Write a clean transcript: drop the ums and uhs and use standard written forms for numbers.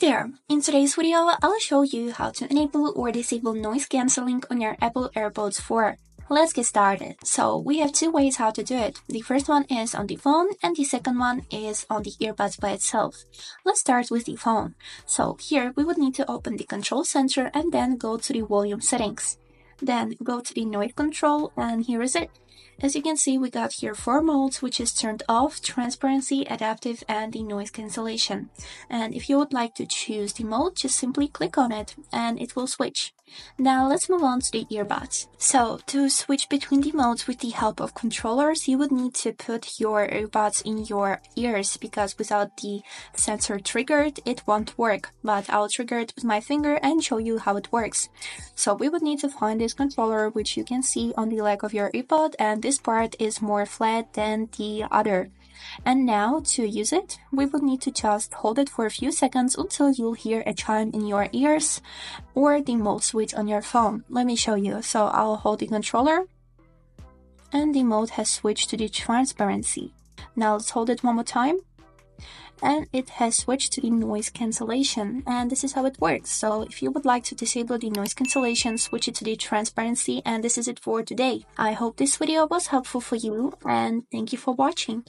there! In today's video, I'll show you how to enable or disable noise cancelling on your Apple AirPods 4. Let's get started. So we have two ways how to do it. The first one is on the phone and the second one is on the earbuds by itself. Let's start with the phone. So here we would need to open the control center and then go to the volume settings. Then go to the noise control and here is it. As you can see, we got here 4 modes, which is turned off, transparency, adaptive, and the noise cancellation. And if you would like to choose the mode, just simply click on it and it will switch. Now let's move on to the earbuds. So to switch between the modes with the help of controllers, you would need to put your earbuds in your ears because without the sensor triggered, it won't work. But I'll trigger it with my finger and show you how it works. So we would need to find this controller, which you can see on the leg of your earbud, and this part is more flat than the other. And now to use it, we would need to just hold it for a few seconds until you'll hear a chime in your ears or the mode switch on your phone. Let me show you. So I'll hold the controller and the mode has switched to the transparency. Now let's hold it one more time and it has switched to the noise cancellation, and this is how it works. So if you would like to disable the noise cancellation, switch it to the transparency, and this is it for today. I hope this video was helpful for you and thank you for watching.